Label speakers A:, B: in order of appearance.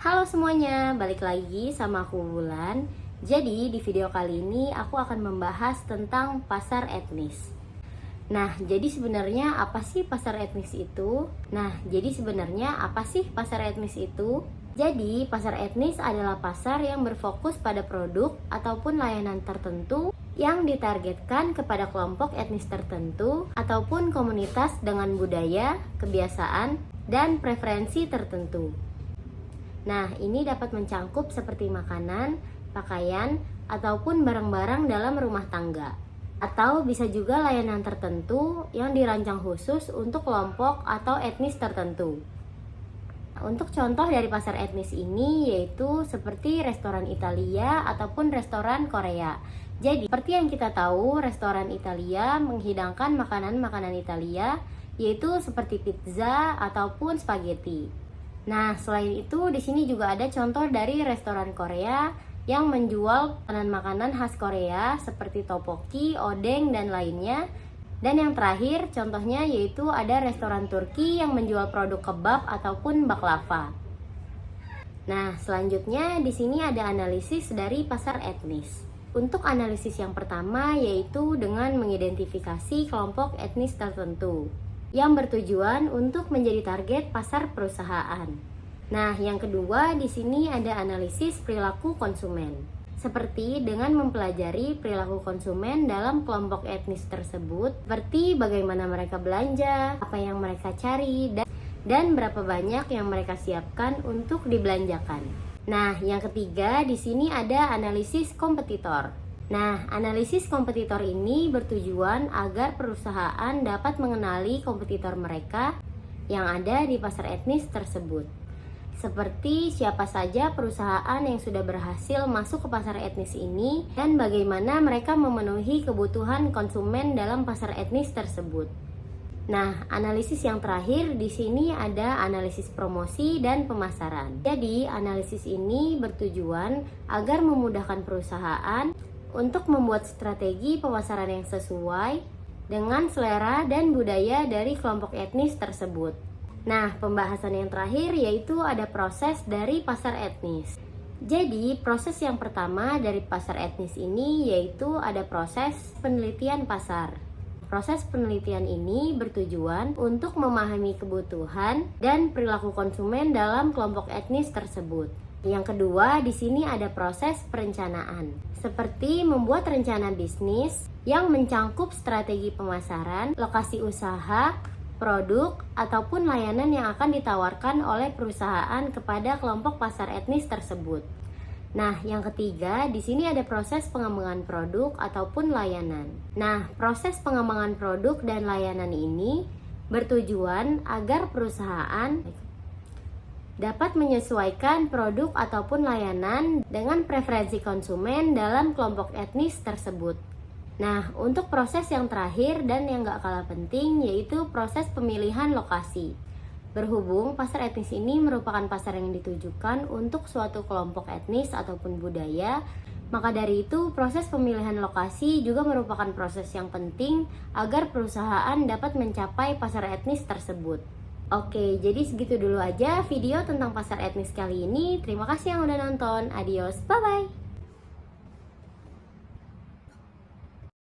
A: Halo semuanya, balik lagi sama aku Wulan. Jadi di video kali ini aku akan membahas tentang pasar etnis. Nah, jadi sebenarnya apa sih pasar etnis itu? Jadi, pasar etnis adalah pasar yang berfokus pada produk ataupun layanan tertentu yang ditargetkan kepada kelompok etnis tertentu ataupun komunitas dengan budaya, kebiasaan, dan preferensi tertentu. Nah, ini dapat mencangkup seperti makanan, pakaian, ataupun barang-barang dalam rumah tangga. Atau bisa juga layanan tertentu yang dirancang khusus untuk kelompok atau etnis tertentu. Untuk contoh dari pasar etnis ini yaitu seperti restoran Italia ataupun restoran Korea. Jadi, seperti yang kita tahu, restoran Italia menghidangkan makanan-makanan Italia yaitu seperti pizza ataupun spaghetti. Nah, selain itu di sini juga ada contoh dari restoran Korea yang menjual makanan-makanan khas Korea seperti tteokbokki, odeng, dan lainnya. Dan yang terakhir contohnya yaitu ada restoran Turki yang menjual produk kebab ataupun baklava. Nah, selanjutnya di sini ada analisis dari pasar etnis. Untuk analisis yang pertama yaitu dengan mengidentifikasi kelompok etnis tertentu yang bertujuan untuk menjadi target pasar perusahaan. Nah, yang kedua di sini ada analisis perilaku konsumen. Seperti dengan mempelajari perilaku konsumen dalam kelompok etnis tersebut, seperti bagaimana mereka belanja, apa yang mereka cari, dan berapa banyak yang mereka siapkan untuk dibelanjakan. Nah, yang ketiga di sini ada analisis kompetitor. Nah, analisis kompetitor ini bertujuan agar perusahaan dapat mengenali kompetitor mereka yang ada di pasar etnis tersebut. Seperti siapa saja perusahaan yang sudah berhasil masuk ke pasar etnis ini dan bagaimana mereka memenuhi kebutuhan konsumen dalam pasar etnis tersebut. Nah, analisis yang terakhir di sini ada analisis promosi dan pemasaran. Jadi, analisis ini bertujuan agar memudahkan perusahaan untuk membuat strategi pemasaran yang sesuai dengan selera dan budaya dari kelompok etnis tersebut. Nah, pembahasan yang terakhir yaitu ada proses dari pasar etnis. Jadi, proses yang pertama dari pasar etnis ini yaitu ada proses penelitian pasar. Proses penelitian ini bertujuan untuk memahami kebutuhan dan perilaku konsumen dalam kelompok etnis tersebut. Yang kedua, di sini ada proses perencanaan, seperti membuat rencana bisnis yang mencangkup strategi pemasaran, lokasi usaha, produk, ataupun layanan yang akan ditawarkan oleh perusahaan kepada kelompok pasar etnis tersebut. Nah, yang ketiga, di sini ada proses pengembangan produk ataupun layanan. Nah, proses pengembangan produk dan layanan ini bertujuan agar perusahaan dapat menyesuaikan produk ataupun layanan dengan preferensi konsumen dalam kelompok etnis tersebut. Nah, untuk proses yang terakhir dan yang gak kalah penting yaitu proses pemilihan lokasi. Berhubung pasar etnis ini merupakan pasar yang ditujukan untuk suatu kelompok etnis ataupun budaya, maka dari itu proses pemilihan lokasi juga merupakan proses yang penting agar perusahaan dapat mencapai pasar etnis tersebut. Oke, jadi segitu dulu aja video tentang pasar etnis kali ini. Terima kasih yang udah nonton. Adios, bye-bye.